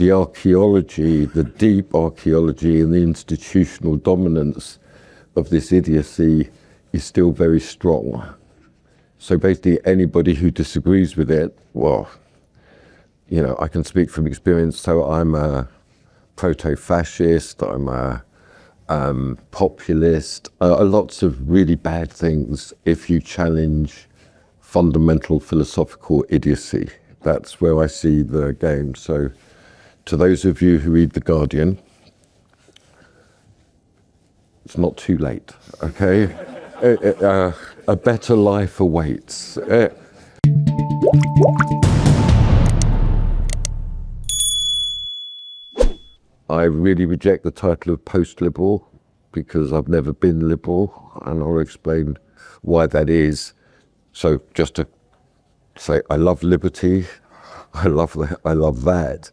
the archaeology, the deep archaeology and the institutional dominance of this idiocy is still very strong. So basically anybody who disagrees with it, well, you know, I can speak from experience. So I'm a proto-fascist, I'm a populist, lots of really bad things if you challenge fundamental philosophical idiocy. That's where I see the game. So to those of you who read The Guardian, it's not too late, okay? A better life awaits. I really reject the title of post-liberal because I've never been liberal, and I'll explain why that is. So just to say, I love liberty, I love that,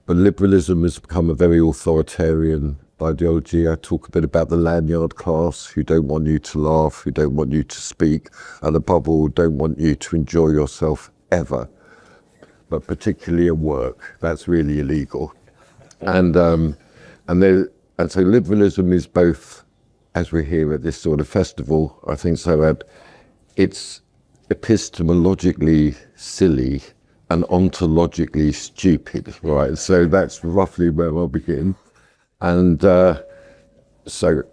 but liberalism has become a very authoritarian ideology. I talk a bit about the lanyard class who don't want you to laugh, who don't want you to speak, and above all, don't want you to enjoy yourself ever, but particularly at work. That's really illegal. And so liberalism is both, as we're here at this sort of festival, I think, Sohrab, it's epistemologically silly and ontologically stupid, right? So that's roughly where I'll begin. And so,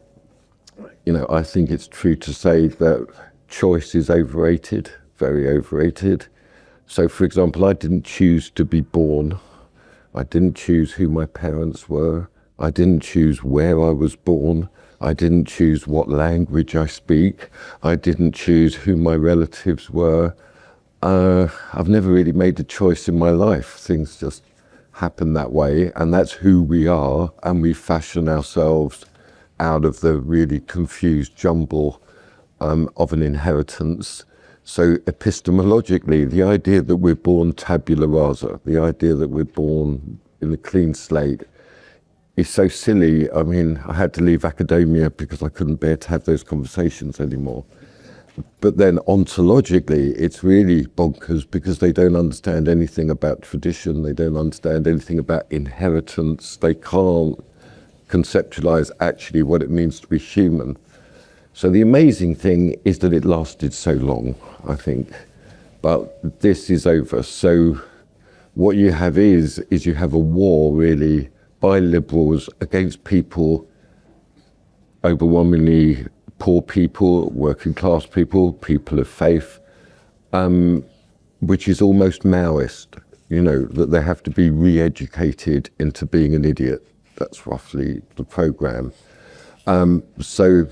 you know, I think it's true to say that choice is overrated, very overrated. So, for example, I didn't choose to be born. I didn't choose who my parents were. I didn't choose where I was born. I didn't choose what language I speak. I didn't choose who my relatives were. I've never really made a choice in my life. Things just happen that way, and that's who we are, and we fashion ourselves out of the really confused jumble of an inheritance. So epistemologically, the idea that we're born tabula rasa, the idea that we're born in a clean slate, is so silly. I mean, I had to leave academia because I couldn't bear to have those conversations anymore. But then ontologically, it's really bonkers because they don't understand anything about tradition, they don't understand anything about inheritance, they can't conceptualize actually what it means to be human. So the amazing thing is that it lasted so long, I think, but this is over. So what you have is you have a war really by liberals against people, overwhelmingly poor people, working class people, people of faith, which is almost Maoist, you know, that they have to be re-educated into being an idiot. That's roughly the program. So,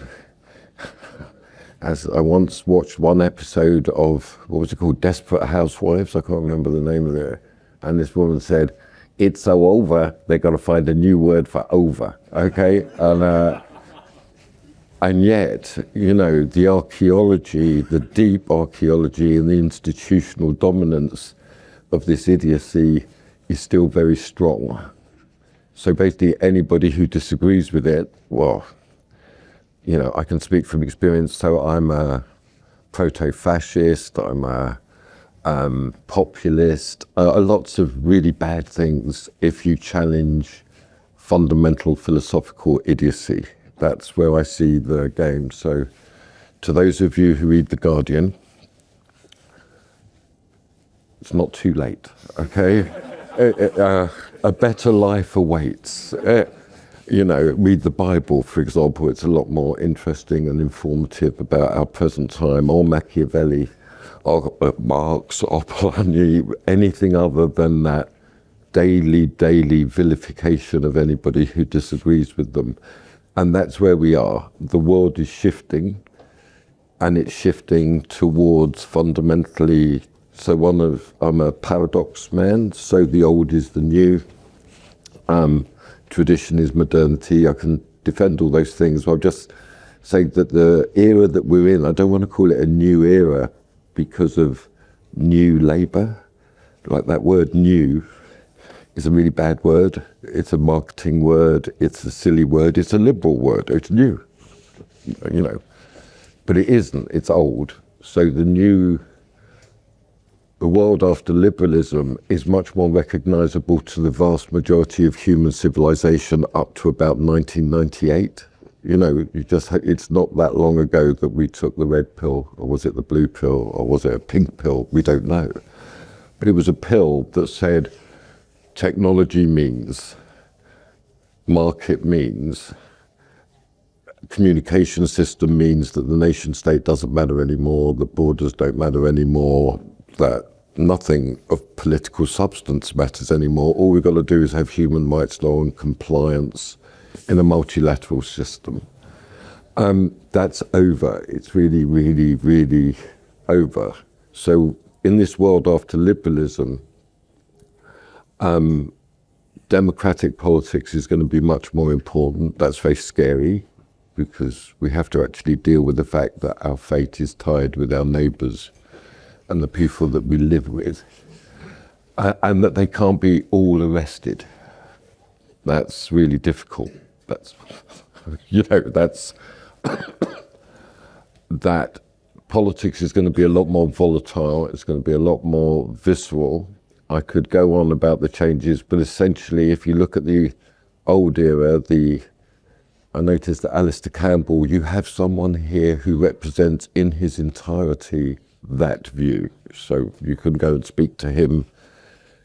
as I once watched one episode of, what was it called, Desperate Housewives, I can't remember the name of it, and this woman said, "It's so over, they've got to find a new word for over," okay? And yet, you know, the archaeology, the deep archaeology and the institutional dominance of this idiocy is still very strong. So basically anybody who disagrees with it, well, you know, I can speak from experience. So I'm a proto-fascist, I'm a populist, lots of really bad things if you challenge fundamental philosophical idiocy. That's where I see the game. So to those of you who read The Guardian, it's not too late, okay? A better life awaits. You know, read the Bible, for example. It's a lot more interesting and informative about our present time, or Machiavelli, or Marx, or Polanyi, anything other than that daily vilification of anybody who disagrees with them. And that's where we are. The world is shifting, and it's shifting towards fundamentally, I'm a paradox man, so the old is the new, tradition is modernity. I can defend all those things, but I'll just say that the era that we're in, I don't want to call it a new era because of new labour. Like that word new is a really bad word. It's a marketing word. It's a silly word. It's a liberal word. It's new, you know, but it isn't. It's old. So the new the world after liberalism is much more recognizable to the vast majority of human civilization up to about 1998. You know, it's not that long ago that we took the red pill, or was it the blue pill, or was it a pink pill? We don't know. But it was a pill that said technology means, market means, communication system means that the nation state doesn't matter anymore, the borders don't matter anymore, that nothing of political substance matters anymore. All we've got to do is have human rights law and compliance in a multilateral system. That's over. It's really, really, really over. So in this world after liberalism, democratic politics is going to be much more important. That's very scary, because we have to actually deal with the fact that our fate is tied with our neighbours and the people that we live with, and that they can't be all arrested. That's really difficult. That's, you know, that's, that politics is going to be a lot more volatile, it's going to be a lot more visceral. I could go on about the changes, but essentially if you look at the old era, I noticed that Alistair Campbell, you have someone here who represents in his entirety that view. So you can go and speak to him.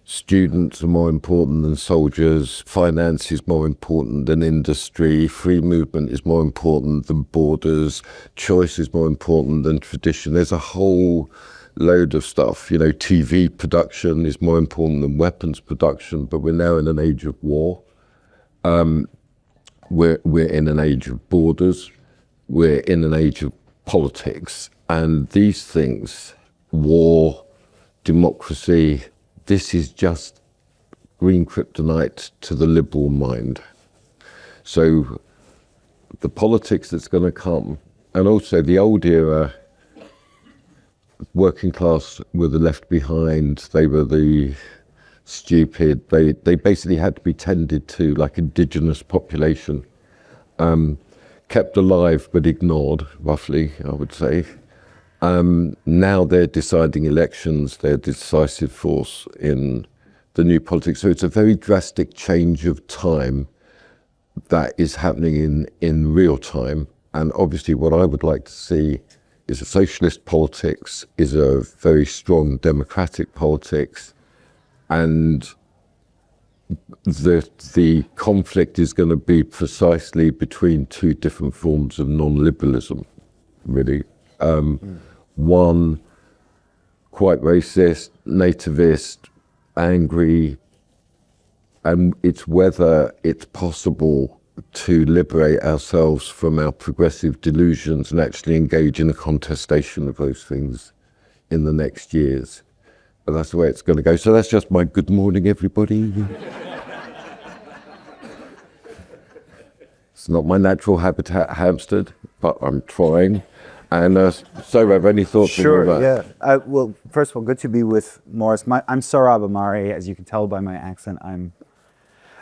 Students are more important than soldiers. Finance is more important than industry. Free movement is more important than borders. Choice is more important than tradition. There's a whole load of stuff. You know, TV production is more important than weapons production, but we're now in an age of war. We're in an age of borders. We're in an age of politics. And these things, war, democracy, this is just green kryptonite to the liberal mind. So the politics that's going to come, and also the old era, working class were the left behind, they were the stupid, they basically had to be tended to like indigenous population, kept alive but ignored, roughly, I would say. Now they're deciding elections, they're a decisive force in the new politics. So it's a very drastic change of time that is happening in real time. And obviously what I would like to see is a socialist politics, is a very strong democratic politics, and the conflict is going to be precisely between two different forms of non-liberalism, really. One, quite racist, nativist, angry, and it's whether it's possible to liberate ourselves from our progressive delusions and actually engage in a contestation of those things in the next years. But that's the way it's going to go. So that's just my good morning, everybody. It's not my natural habitat, Hampstead, but I'm trying. And Sohrab, any thoughts? Sure, on that? Yeah. Well, first of all, good to be with Maurice. I'm Sohrab Ahmari. As you can tell by my accent, I'm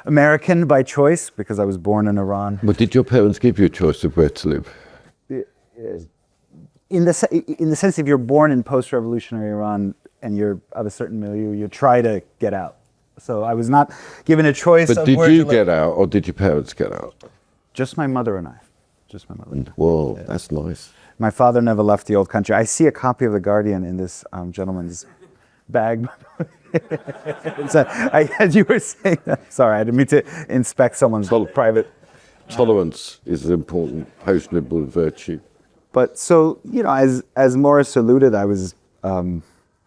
American by choice because I was born in Iran. But did your parents give you a choice of where to live? In the sense, if you're born in post-revolutionary Iran and you're of a certain milieu, you try to get out. So I was not given a choice. But did you get out, or did your parents get out? Just my mother and I. Just my mother. Whoa, yeah. That's nice. My father never left the old country. I see a copy of The Guardian in this gentleman's bag. So, as you were saying, sorry, I didn't mean to inspect someone's private. Tolerance is an important post-liberal virtue. But so, you know, as Maurice alluded, I was, well,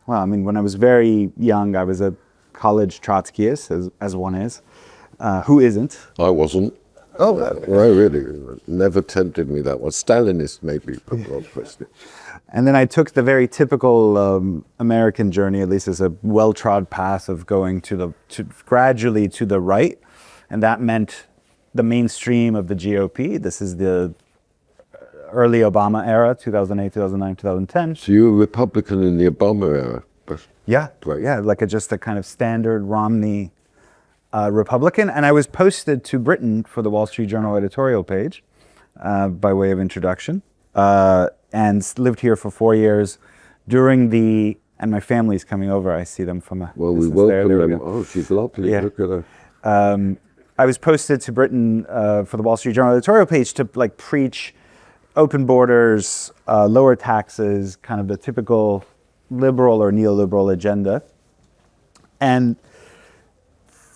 I mean, when I was very young, I was a college Trotskyist, as one is. Who isn't? I wasn't. Oh, well, really? Never tempted me that one. Stalinist, maybe. And then I took the very typical American journey, at least as a well-trod path of going gradually to the right, and that meant the mainstream of the GOP. This is the early Obama era, 2008, 2009, 2010. So you were a Republican in the Obama era? Yeah, right. Yeah, like just a kind of standard Romney Republican, and I was posted to Britain for the Wall Street Journal editorial page by way of introduction, and lived here for 4 years during the and my family's coming over. I see them from a Well, we distance there. welcome There we them. go. Oh, she's lovely. Yeah. Look at her. I was posted to Britain for the Wall Street Journal editorial page to like preach open borders, lower taxes, kind of the typical liberal or neoliberal agenda. And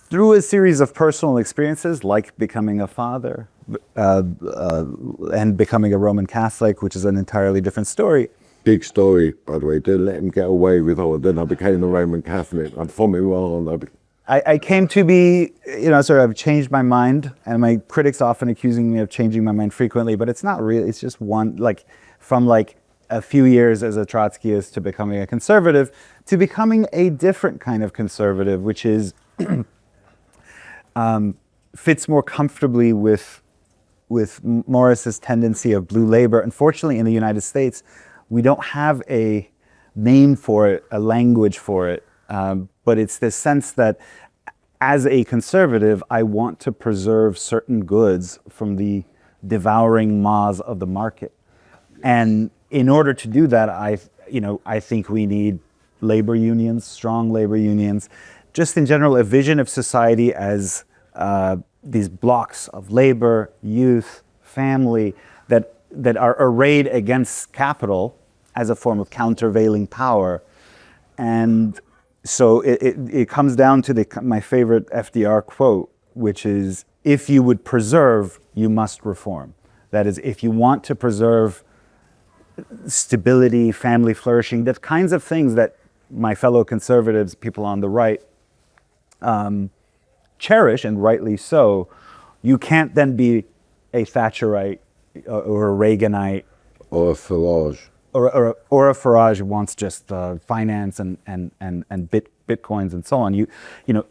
through a series of personal experiences, like becoming a father and becoming a Roman Catholic, which is an entirely different story. Big story, by the way. Didn't let him get away with, oh, then I became a Roman Catholic. I'm from Iran. I came to be, sort of changed my mind, and my critics often accusing me of changing my mind frequently, but it's not really, it's just one, like, from like a few years as a Trotskyist to becoming a conservative, to becoming a different kind of conservative, which is, fits more comfortably with Maurice's tendency of blue labor. Unfortunately, in the United States, we don't have a name for it, a language for it. But it's this sense that as a conservative, I want to preserve certain goods from the devouring maws of the market. And in order to do that, I think we need labor unions, strong labor unions, just in general, a vision of society as these blocks of labor, youth, family that are arrayed against capital as a form of countervailing power. And so it comes down to my favorite FDR quote, which is, if you would preserve, you must reform. That is, if you want to preserve stability, family flourishing, the kinds of things that my fellow conservatives, people on the right, cherish, and rightly so, you can't then be a Thatcherite or a Reaganite. Or a Farage. Or a Farage who wants just finance and bitcoins and so on.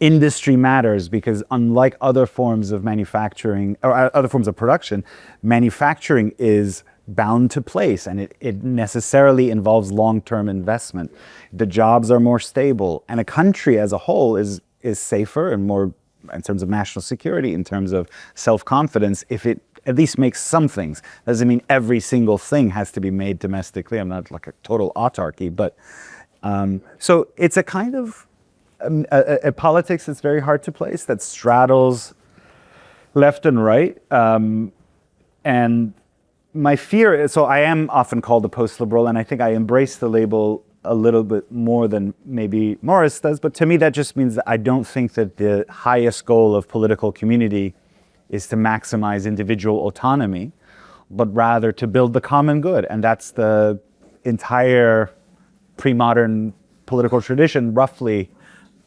Industry matters, because unlike other forms of manufacturing or other forms of production, manufacturing is bound to place, and it necessarily involves long-term investment. The jobs are more stable, and a country as a whole is safer and more in terms of national security, in terms of self-confidence, if it at least makes some things. Doesn't mean every single thing has to be made domestically. I'm not like a total autarky, but so it's a kind of a politics that's very hard to place, that straddles left and right. And my fear is, so I am often called a post-liberal, and I think I embrace the label a little bit more than maybe Maurice does, but to me that just means that I don't think that the highest goal of political community is to maximize individual autonomy, but rather to build the common good. And that's the entire pre-modern political tradition, roughly,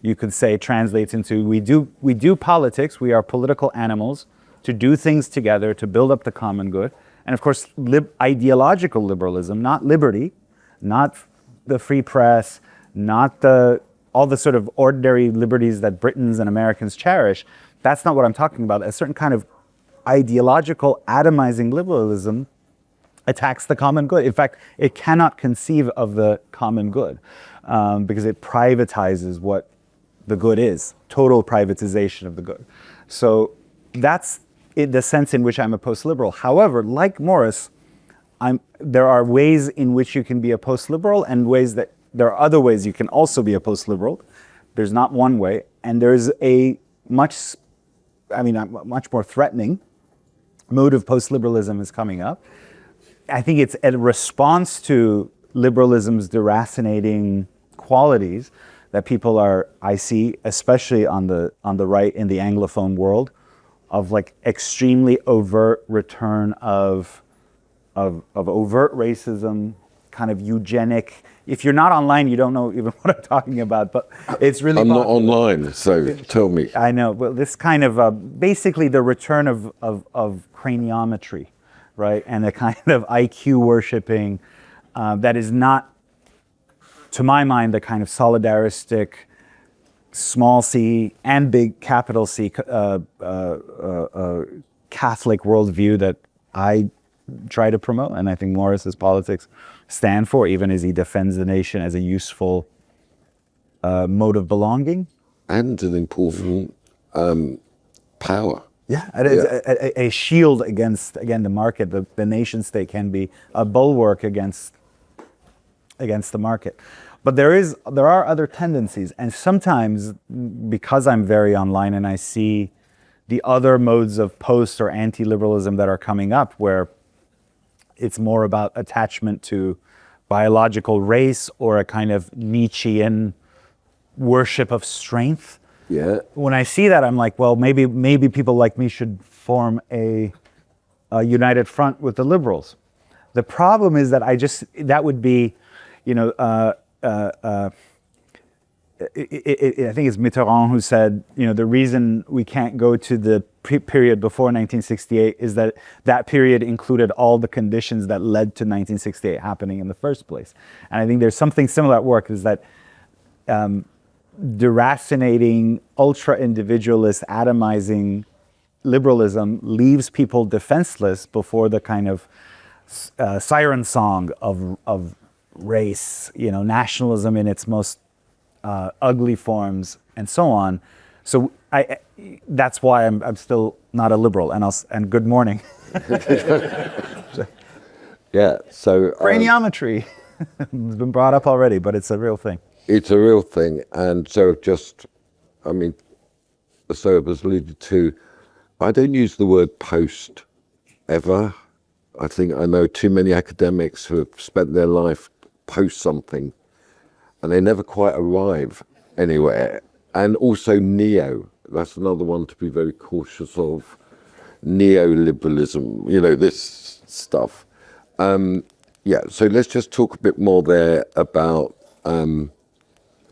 you could say, translates into we do politics, we are political animals, to do things together, to build up the common good. And of course, ideological liberalism, not liberty, not the free press, not all the sort of ordinary liberties that Britons and Americans cherish. That's not what I'm talking about. A certain kind of ideological atomizing liberalism attacks the common good. In fact, it cannot conceive of the common good because it privatizes what the good is, total privatization of the good. So that's the sense in which I'm a post-liberal. However, like Maurice, there are ways in which you can be a post-liberal, and there are other ways you can also be a post-liberal. There's not one way, and there's a much more threatening mode of post-liberalism is coming up. I think it's a response to liberalism's deracinating qualities that I see, especially on the right in the Anglophone world, of like extremely overt return of overt racism, kind of eugenic. If you're not online, you don't know even what I'm talking about, but it's really I'm not popular. online, so tell me. I know, well, this kind of, basically the return of craniometry, right? And a kind of IQ worshipping that is not, to my mind, the kind of solidaristic, small c and big capital C Catholic worldview that I try to promote, and I think Maurice's politics stand for, even as he defends the nation as a useful mode of belonging. And an important power. Yeah, a shield against, again, the market. The nation state can be a bulwark against the market. But there are other tendencies, and sometimes because I'm very online and I see the other modes of post or anti-liberalism that are coming up, where it's more about attachment to biological race or a kind of Nietzschean worship of strength. Yeah. When I see that, I'm like, well, maybe people like me should form a united front with the liberals. The problem is that that would be, I think it's Mitterrand who said, the reason we can't go to the period before 1968 is that period included all the conditions that led to 1968 happening in the first place. And I think there's something similar at work, is that deracinating, ultra-individualist, atomizing liberalism leaves people defenseless before the kind of siren song of race, nationalism in its most ugly forms, and so on. So that's why I'm still not a liberal. And good morning. Yeah. So craniometry has been brought up already, but it's a real thing. It's a real thing, and so Sohrab has alluded to, I don't use the word post ever. I think I know too many academics who have spent their life post something, and they never quite arrive anywhere. And also neo, that's another one to be very cautious of. Neoliberalism, this stuff. So let's just talk a bit more there about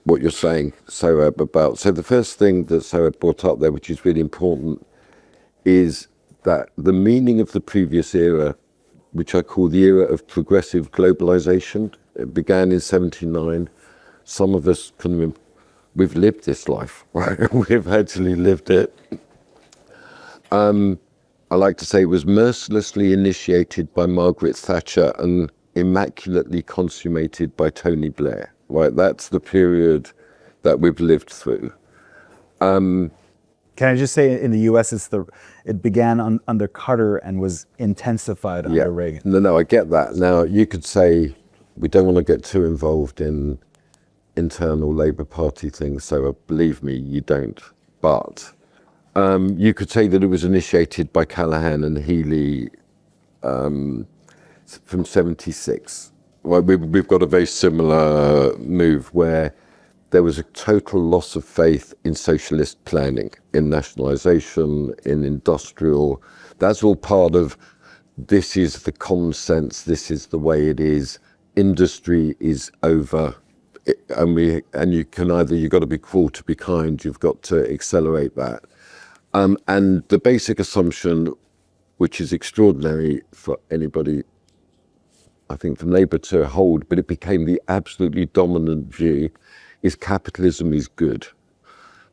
what you're saying, Sohrab, about. So the first thing that Sohrab brought up there, which is really important, is that the meaning of the previous era, which I call the era of progressive globalization, it began in 1979. Some of us we've lived this life, right? We've actually lived it. I like to say it was mercilessly initiated by Margaret Thatcher and immaculately consummated by Tony Blair. Right, that's the period that we've lived through. Can I just say, in the U.S., it began under Carter and was intensified under Reagan. No, I get that. Now, you could say we don't want to get too involved in internal Labour Party things, so believe me, you don't. But you could say that it was initiated by Callaghan and Healy from 1976. Well, we've got a very similar move where there was a total loss of faith in socialist planning, in nationalisation, in industrial. That's all part of, this is the common sense, this is the way it is, industry is over. And you've got to be cruel to be kind, you've got to accelerate that. And the basic assumption, which is extraordinary for anybody, I think, from Labour to hold, but it became the absolutely dominant view, is capitalism is good.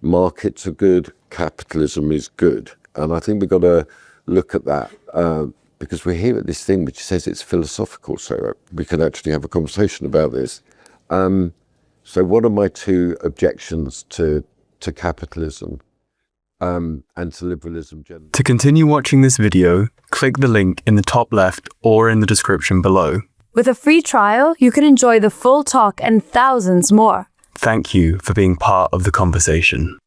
Markets are good, capitalism is good. And I think we've got to look at that because we're here at this thing which says it's philosophical, so we can actually have a conversation about this. So what are my two objections to capitalism and to liberalism generally? To continue watching this video, click the link in the top left or in the description below. With a free trial, you can enjoy the full talk and thousands more. Thank you for being part of the conversation.